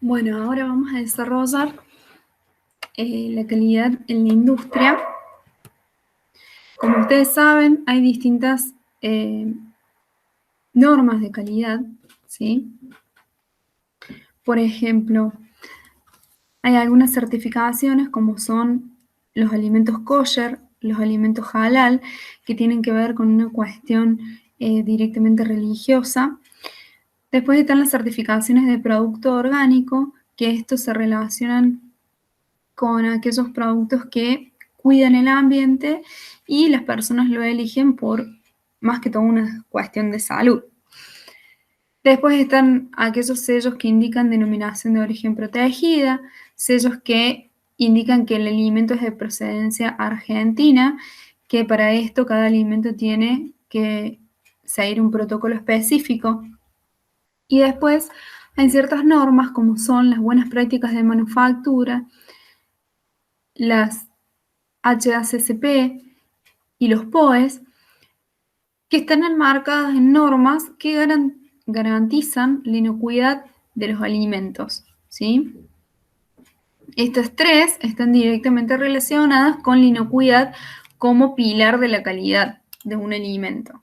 Bueno, ahora vamos a desarrollar la calidad en la industria. Como ustedes saben, hay distintas normas de calidad, ¿sí? Por ejemplo, hay algunas certificaciones como son los alimentos kosher, los alimentos halal, que tienen que ver con una cuestión directamente religiosa. Después están las certificaciones de producto orgánico, que estos se relacionan con aquellos productos que cuidan el ambiente y las personas lo eligen por más que todo una cuestión de salud. Después están aquellos sellos que indican denominación de origen protegida, sellos que indican que el alimento es de procedencia argentina, que para esto cada alimento tiene que seguir un protocolo específico. Y después hay ciertas normas como son las buenas prácticas de manufactura, las HACCP y los POEs, que están enmarcadas en normas que garantizan la inocuidad de los alimentos, ¿sí? Estas tres están directamente relacionadas con la inocuidad como pilar de la calidad de un alimento.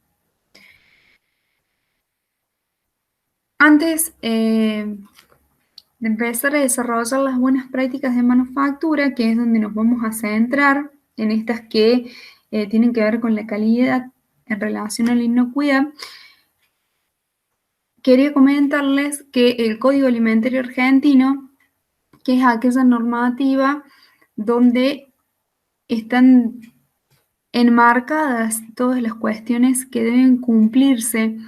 Antes de empezar a desarrollar las buenas prácticas de manufactura, que es donde nos vamos a centrar en estas que tienen que ver con la calidad en relación a la inocuidad, quería comentarles que el Código Alimentario Argentino, que es aquella normativa donde están enmarcadas todas las cuestiones que deben cumplirse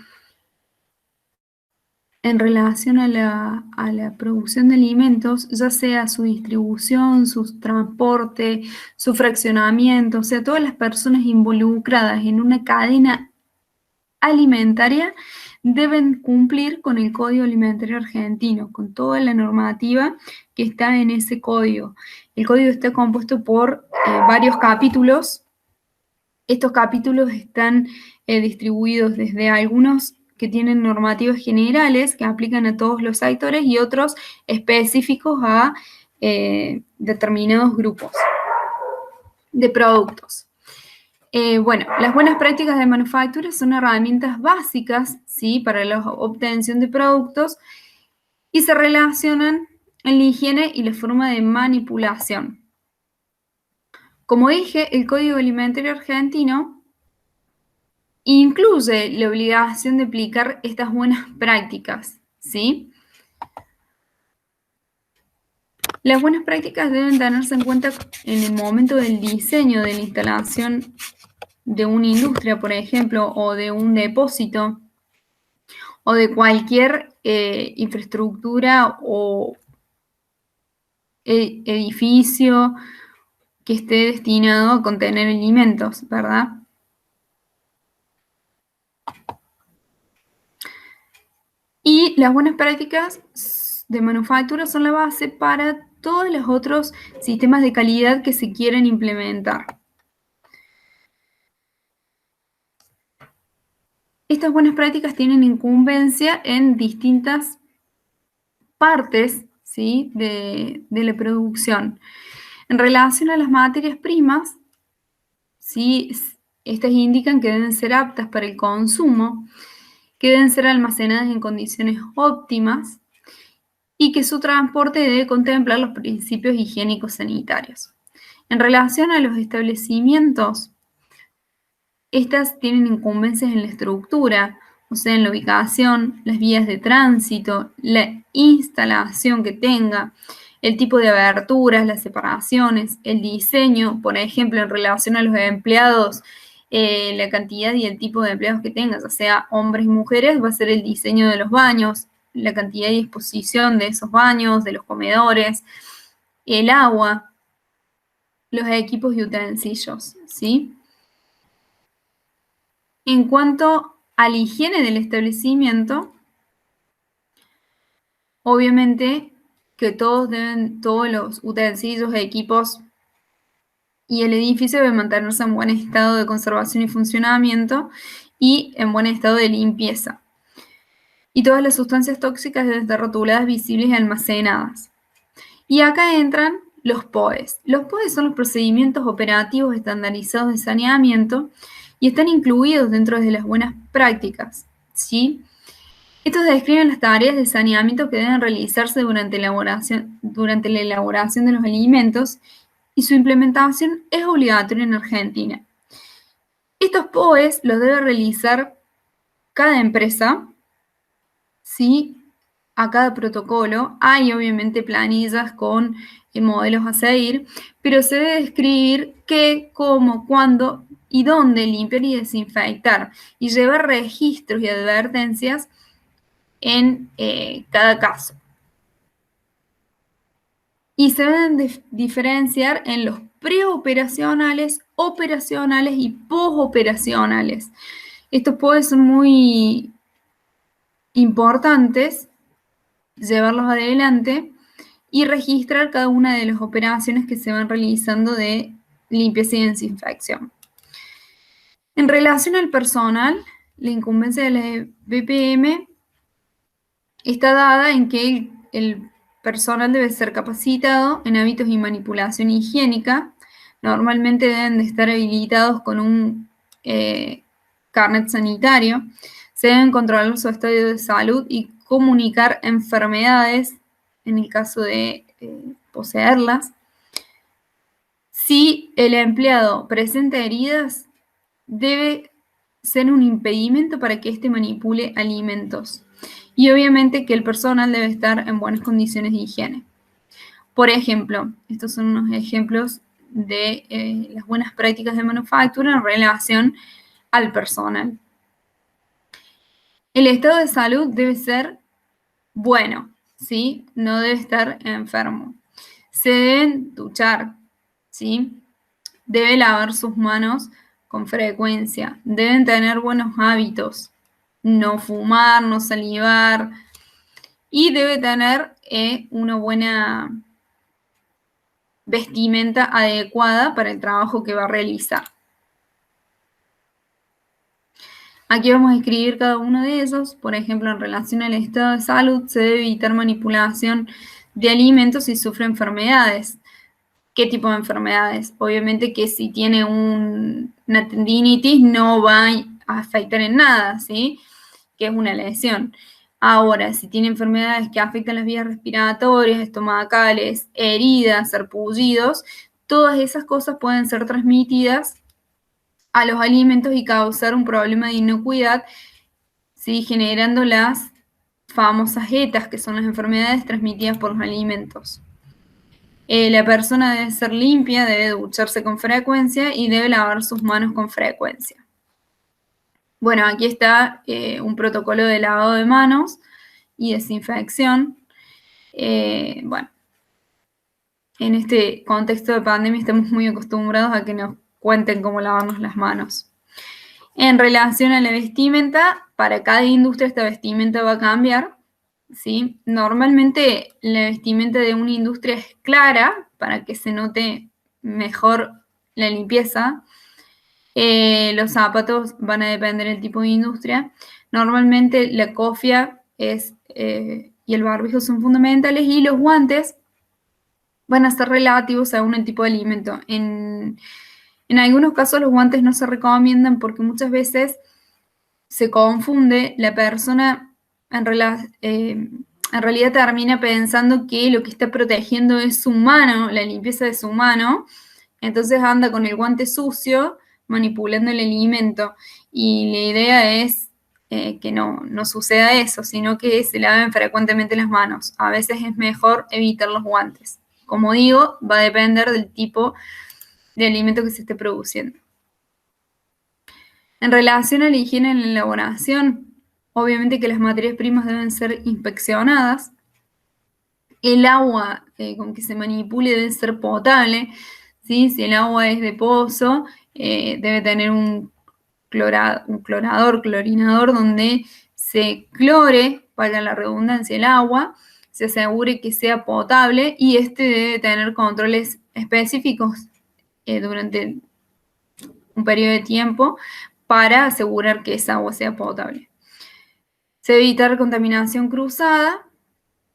en relación a la producción de alimentos, ya sea su distribución, su transporte, su fraccionamiento, o sea, todas las personas involucradas en una cadena alimentaria deben cumplir con el Código Alimentario Argentino, con toda la normativa que está en ese código. El código está compuesto por varios capítulos. Estos capítulos están distribuidos desde algunos que tienen normativas generales que aplican a todos los sectores y otros específicos a determinados grupos de productos. Bueno, las buenas prácticas de manufactura son herramientas básicas, ¿sí?, para la obtención de productos y se relacionan en la higiene y la forma de manipulación. Como dije, el Código Alimentario Argentino incluye la obligación de aplicar estas buenas prácticas, ¿sí? Las buenas prácticas deben tenerse en cuenta en el momento del diseño de la instalación de una industria, por ejemplo, o de un depósito, o de cualquier infraestructura o edificio que esté destinado a contener alimentos, ¿verdad? Y las buenas prácticas de manufactura son la base para todos los otros sistemas de calidad que se quieren implementar. Estas buenas prácticas tienen incumbencia en distintas partes, ¿sí?, de la producción. En relación a las materias primas, ¿sí?, estas indican que deben ser aptas para el consumo, que deben ser almacenadas en condiciones óptimas y que su transporte debe contemplar los principios higiénicos sanitarios. En relación a los establecimientos, estas tienen incumbencias en la estructura, o sea, en la ubicación, las vías de tránsito, la instalación que tenga, el tipo de aberturas, las separaciones, el diseño, por ejemplo, en relación a los empleados, la cantidad y el tipo de empleados que tengas, o sea, hombres y mujeres, va a ser el diseño de los baños, la cantidad y disposición de esos baños, de los comedores, el agua, los equipos y utensilios, ¿sí? En cuanto a la higiene del establecimiento, obviamente que todos los utensilios, equipos y el edificio deben mantenerse en buen estado de conservación y funcionamiento y en buen estado de limpieza. y todas las sustancias tóxicas deben estar rotuladas, visibles y almacenadas. Y acá entran los POEs. Los POEs son los procedimientos operativos estandarizados de saneamiento y están incluidos dentro de las buenas prácticas, ¿sí? Estos describen las tareas de saneamiento que deben realizarse durante la elaboración de los alimentos y su implementación es obligatoria en Argentina. Estos POEs los debe realizar cada empresa, ¿sí? A cada protocolo. Hay obviamente planillas con modelos a seguir, pero se debe describir qué, cómo, cuándo y dónde limpiar y desinfectar y llevar registros y advertencias en cada caso. Y se deben diferenciar en los preoperacionales, operacionales y posoperacionales. Estos pueden ser muy importantes llevarlos adelante y registrar cada una de las operaciones que se van realizando de limpieza y desinfección. En relación al personal, la incumbencia de la BPM está dada en que el personal debe ser capacitado en hábitos y manipulación higiénica. Normalmente deben de estar habilitados con un carnet sanitario. Se deben controlar su estado de salud y comunicar enfermedades en el caso de poseerlas. Si el empleado presenta heridas, debe ser un impedimento para que éste manipule alimentos. Y obviamente que el personal debe estar en buenas condiciones de higiene. Por ejemplo, estos son unos ejemplos de las buenas prácticas de manufactura en relación al personal. El estado de salud debe ser bueno, ¿sí? No debe estar enfermo. Se deben duchar, ¿sí? Debe lavar sus manos con frecuencia. Deben tener buenos hábitos. No fumar, no salivar. Y debe tener una buena vestimenta adecuada para el trabajo que va a realizar. Aquí vamos a escribir cada uno de esos. Por ejemplo, en relación al estado de salud, se debe evitar manipulación de alimentos si sufre enfermedades. ¿Qué tipo de enfermedades? Obviamente que si tiene una tendinitis no va a afectar en nada, ¿sí? Que es una lesión. Ahora, si tiene enfermedades que afectan las vías respiratorias, estomacales, heridas, sarpullidos, todas esas cosas pueden ser transmitidas a los alimentos y causar un problema de inocuidad, ¿sí? Generando las famosas ETAs, que son las enfermedades transmitidas por los alimentos. La persona debe ser limpia, debe ducharse con frecuencia y debe lavar sus manos con frecuencia. Bueno, aquí está un protocolo de lavado de manos y desinfección. Bueno, en este contexto de pandemia estamos muy acostumbrados a que nos cuenten cómo lavarnos las manos. En relación a la vestimenta, para cada industria esta vestimenta va a cambiar, ¿sí? Normalmente la vestimenta de una industria es clara para que se note mejor la limpieza. Los zapatos van a depender del tipo de industria. Normalmente la cofia y el barbijo son fundamentales y los guantes van a ser relativos a un tipo de alimento. En algunos casos los guantes no se recomiendan porque muchas veces se confunde, la persona en realidad termina pensando que lo que está protegiendo es su mano, la limpieza de su mano, entonces anda con el guante sucio manipulando el alimento y la idea es que no suceda eso, sino que se laven frecuentemente las manos. A veces es mejor evitar los guantes. Como digo, va a depender del tipo de alimento que se esté produciendo. En relación a la higiene en la elaboración, obviamente que las materias primas deben ser inspeccionadas. El agua con que se manipule debe ser potable, ¿sí? Si el agua es de pozo, debe tener un clorinador, donde se clore, para la redundancia, el agua, se asegure que sea potable y este debe tener controles específicos durante un periodo de tiempo para asegurar que esa agua sea potable. Se debe evitar contaminación cruzada.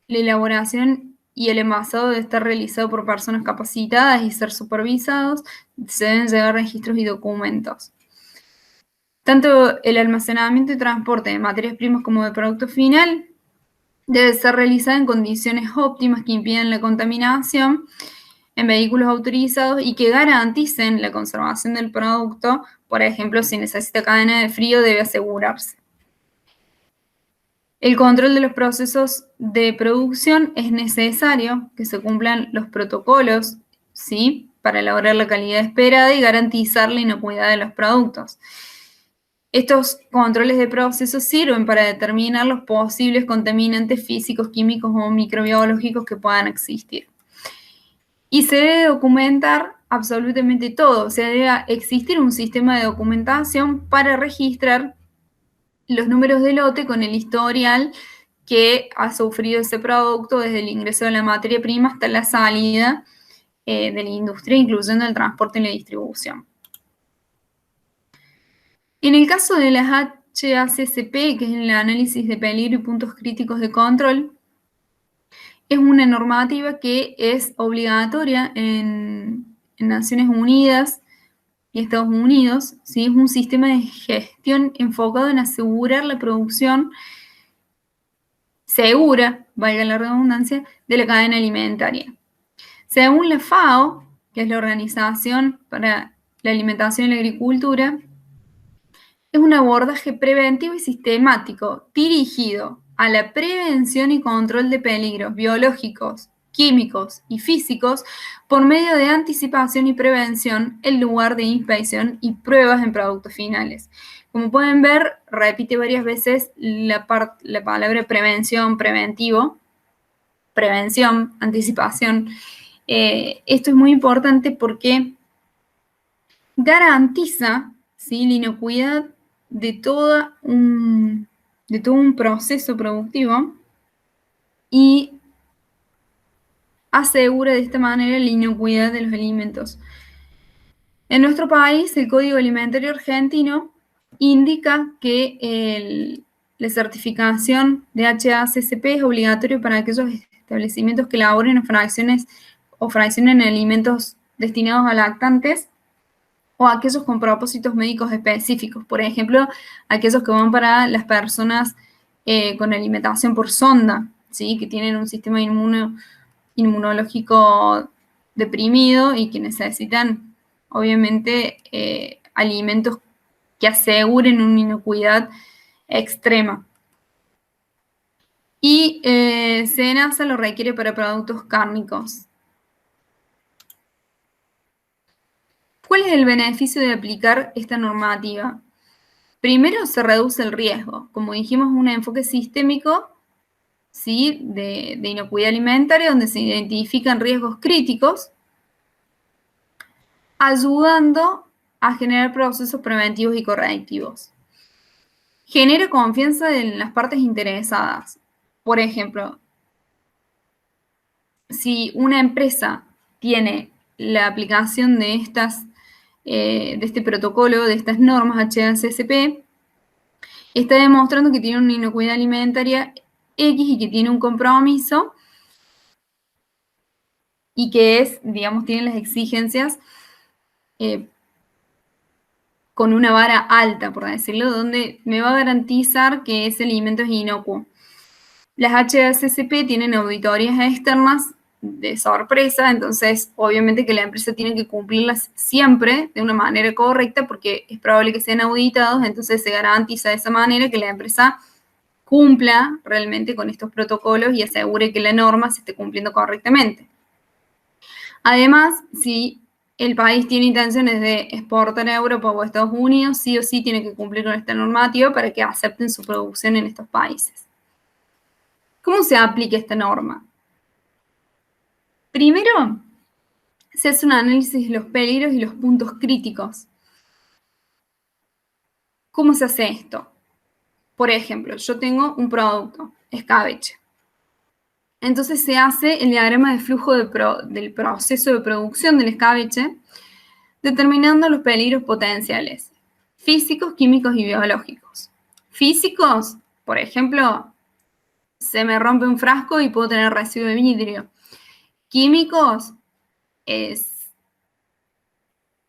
La elaboración y el envasado debe estar realizado por personas capacitadas y ser supervisados. Se deben llevar registros y documentos. Tanto el almacenamiento y transporte de materias primas como de producto final debe ser realizado en condiciones óptimas que impidan la contaminación en vehículos autorizados y que garanticen la conservación del producto. Por ejemplo, si necesita cadena de frío, debe asegurarse. El control de los procesos de producción es necesario que se cumplan los protocolos, ¿sí?, para lograr la calidad esperada y garantizar la inocuidad de los productos. Estos controles de procesos sirven para determinar los posibles contaminantes físicos, químicos o microbiológicos que puedan existir. Y se debe documentar absolutamente todo, o sea, debe existir un sistema de documentación para registrar los números de lote con el historial que ha sufrido ese producto desde el ingreso de la materia prima hasta la salida de la industria, incluyendo el transporte y la distribución. En el caso de las HACCP, que es el análisis de peligro y puntos críticos de control, es una normativa que es obligatoria en Naciones Unidas y Estados Unidos, ¿sí? Es un sistema de gestión enfocado en asegurar la producción segura, valga la redundancia, de la cadena alimentaria. Según la FAO, que es la Organización para la Alimentación y la Agricultura, es un abordaje preventivo y sistemático dirigido a la prevención y control de peligros biológicos, químicos y físicos por medio de anticipación y prevención en lugar de inspección y pruebas en productos finales. Como pueden ver, repite varias veces la palabra prevención, preventivo, prevención, anticipación. Esto es muy importante porque garantiza, ¿sí?, la inocuidad de todo un proceso productivo y asegura de esta manera la inocuidad de los alimentos. En nuestro país, el Código Alimentario Argentino indica que la certificación de HACCP es obligatorio para aquellos establecimientos que elaboren o fraccionen alimentos destinados a lactantes o aquellos con propósitos médicos específicos. Por ejemplo, aquellos que van para las personas con alimentación por sonda, ¿sí?, que tienen un sistema inmunológico deprimido y que necesitan, obviamente, alimentos que aseguren una inocuidad extrema. Y SENASA lo requiere para productos cárnicos. ¿Cuál es el beneficio de aplicar esta normativa? Primero, se reduce el riesgo. Como dijimos, un enfoque sistémico, ¿sí?, de inocuidad alimentaria, donde se identifican riesgos críticos, ayudando a generar procesos preventivos y correctivos. Genera confianza en las partes interesadas. Por ejemplo, si una empresa tiene la aplicación de este protocolo, de estas normas HACCP, está demostrando que tiene una inocuidad alimentaria X y que tiene un compromiso y que tiene las exigencias con una vara alta, por decirlo, donde me va a garantizar que ese alimento es inocuo. Las HACCP tienen auditorías externas de sorpresa, entonces obviamente que la empresa tiene que cumplirlas siempre de una manera correcta porque es probable que sean auditados, entonces se garantiza de esa manera que la empresa cumpla realmente con estos protocolos y asegure que la norma se esté cumpliendo correctamente. Además, si el país tiene intenciones de exportar a Europa o a Estados Unidos, sí o sí tiene que cumplir con esta normativa para que acepten su producción en estos países. ¿Cómo se aplica esta norma? Primero, se hace un análisis de los peligros y los puntos críticos. ¿Cómo se hace esto? Por ejemplo, yo tengo un producto, escabeche. Entonces se hace el diagrama de flujo del proceso de producción del escabeche, determinando los peligros potenciales, físicos, químicos y biológicos. Físicos, Por ejemplo, se me rompe un frasco y puedo tener residuo de vidrio. Químicos,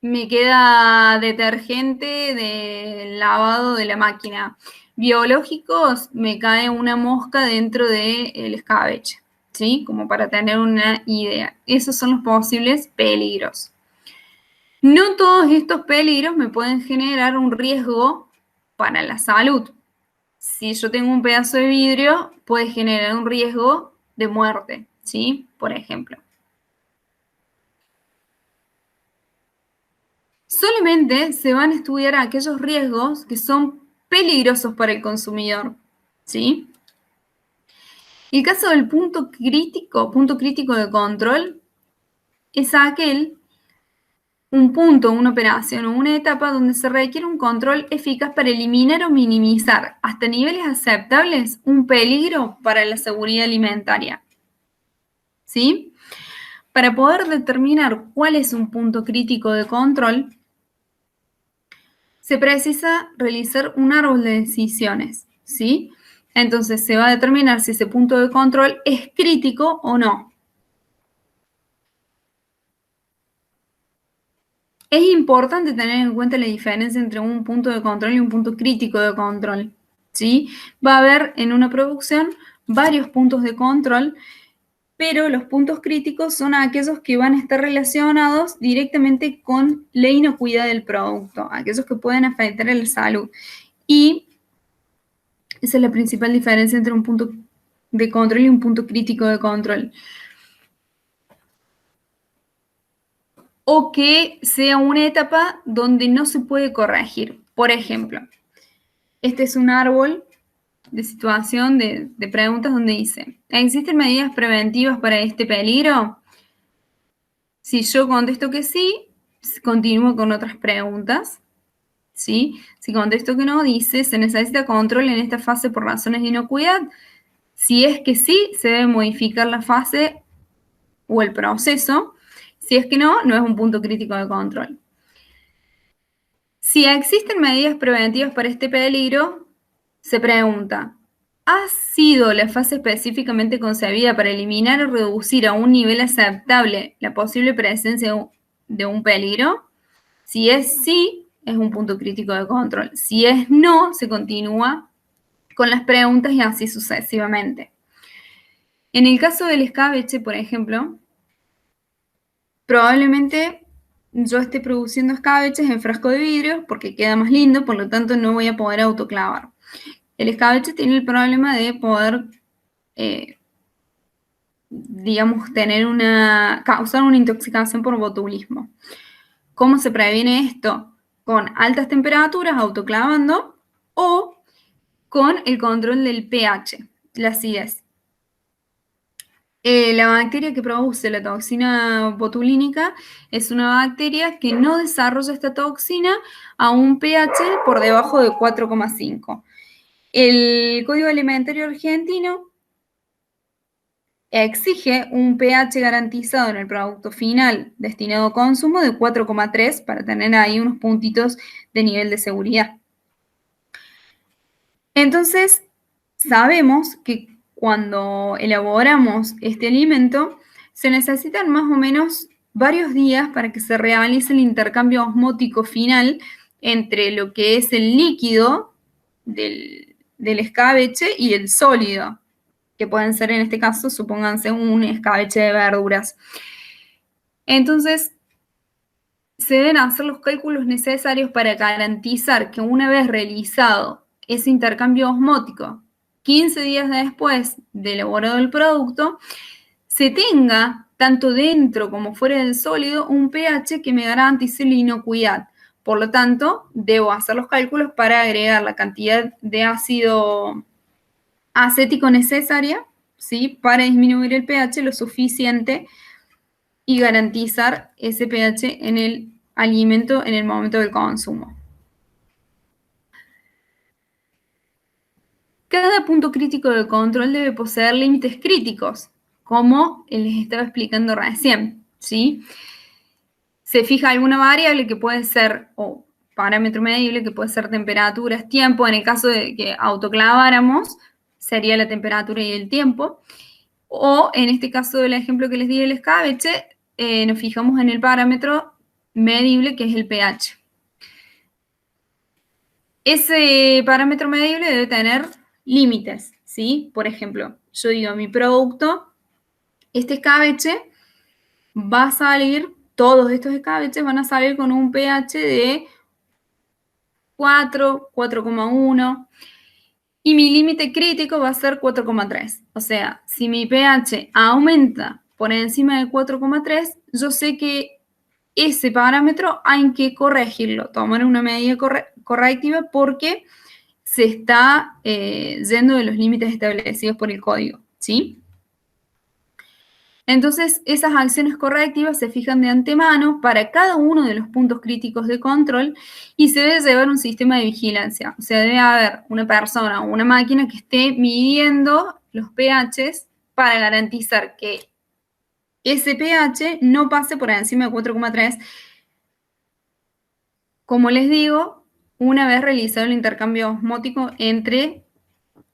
me queda detergente del lavado de la máquina. Biológicos, me cae una mosca dentro del escabeche, ¿sí? Como para tener una idea. Esos son los posibles peligros. No todos estos peligros me pueden generar un riesgo para la salud. Si yo tengo un pedazo de vidrio, puede generar un riesgo de muerte, ¿sí? Por ejemplo. Solamente se van a estudiar aquellos riesgos que son peligrosos para el consumidor, ¿sí? El caso del punto crítico de control, es un punto, una operación o una etapa donde se requiere un control eficaz para eliminar o minimizar hasta niveles aceptables un peligro para la seguridad alimentaria, ¿sí? Para poder determinar cuál es un punto crítico de control, se precisa realizar un árbol de decisiones, ¿sí? Entonces se va a determinar si ese punto de control es crítico o no. Es importante tener en cuenta la diferencia entre un punto de control y un punto crítico de control, ¿sí? Va a haber en una producción varios puntos de control, pero los puntos críticos son aquellos que van a estar relacionados directamente con la inocuidad del producto, aquellos que pueden afectar a la salud. Y esa es la principal diferencia entre un punto de control y un punto crítico de control. O que sea una etapa donde no se puede corregir. Por ejemplo, este es un árbol de situación de preguntas donde dice, ¿existen medidas preventivas para este peligro? Si yo contesto que sí, continúo con otras preguntas, ¿sí? Si contesto que no, dice, ¿se necesita control en esta fase por razones de inocuidad? Si es que sí, se debe modificar la fase o el proceso. Si es que no, no es un punto crítico de control. Si existen medidas preventivas para este peligro, se pregunta, ¿ha sido la fase específicamente concebida para eliminar o reducir a un nivel aceptable la posible presencia de un peligro? Si es sí, es un punto crítico de control. Si es no, se continúa con las preguntas y así sucesivamente. En el caso del escabeche, por ejemplo, probablemente yo esté produciendo escabeches en frasco de vidrio porque queda más lindo, por lo tanto no voy a poder autoclavar. El escabeche tiene el problema de poder, digamos, causar una intoxicación por botulismo. ¿Cómo se previene esto? Con altas temperaturas, autoclavando, o con el control del pH, la acidez. La bacteria que produce la toxina botulínica es una bacteria que no desarrolla esta toxina a un pH por debajo de 4,5. El Código Alimentario Argentino exige un pH garantizado en el producto final destinado a consumo de 4,3 para tener ahí unos puntitos de nivel de seguridad. Entonces, sabemos que cuando elaboramos este alimento, se necesitan más o menos varios días para que se realice el intercambio osmótico final entre lo que es el líquido del escabeche y el sólido, que pueden ser en este caso, supónganse, un escabeche de verduras. Entonces, se deben hacer los cálculos necesarios para garantizar que una vez realizado ese intercambio osmótico, 15 días después de elaborado el producto, se tenga, tanto dentro como fuera del sólido, un pH que me garantice la inocuidad. Por lo tanto, debo hacer los cálculos para agregar la cantidad de ácido acético necesaria, ¿sí?, para disminuir el pH lo suficiente y garantizar ese pH en el alimento en el momento del consumo. Cada punto crítico de control debe poseer límites críticos, como les estaba explicando recién, ¿sí? Se fija alguna variable que puede ser o parámetro medible, que puede ser temperaturas, tiempo. En el caso de que autoclaváramos, sería la temperatura y el tiempo. O en este caso del ejemplo que les di del escabeche, nos fijamos en el parámetro medible, que es el pH. Ese parámetro medible debe tener límites, ¿sí? Por ejemplo, yo digo, mi producto, este escabeche, va a salir, todos estos escabeches van a salir con un pH de 4, 4,1, y mi límite crítico va a ser 4,3. O sea, si mi pH aumenta por encima de 4,3, yo sé que ese parámetro hay que corregirlo, tomar una medida correctiva porque se está yendo de los límites establecidos por el código, ¿sí? Entonces, esas acciones correctivas se fijan de antemano para cada uno de los puntos críticos de control y se debe llevar un sistema de vigilancia. O sea, debe haber una persona o una máquina que esté midiendo los pHs para garantizar que ese pH no pase por encima de 4,3. Como les digo, una vez realizado el intercambio osmótico entre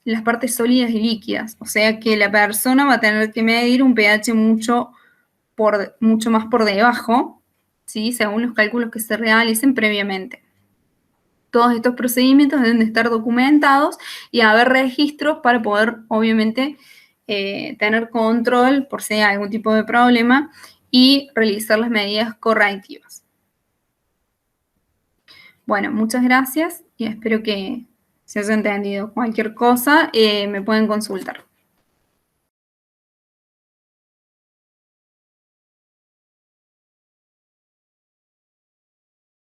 las partes sólidas y líquidas. O sea que la persona va a tener que medir un pH mucho más por debajo, ¿sí? Según los cálculos que se realicen previamente. Todos estos procedimientos deben de estar documentados y haber registros para poder, obviamente, tener control por si hay algún tipo de problema y realizar las medidas correctivas. Bueno, muchas gracias y espero que se haya entendido. Cualquier cosa me pueden consultar.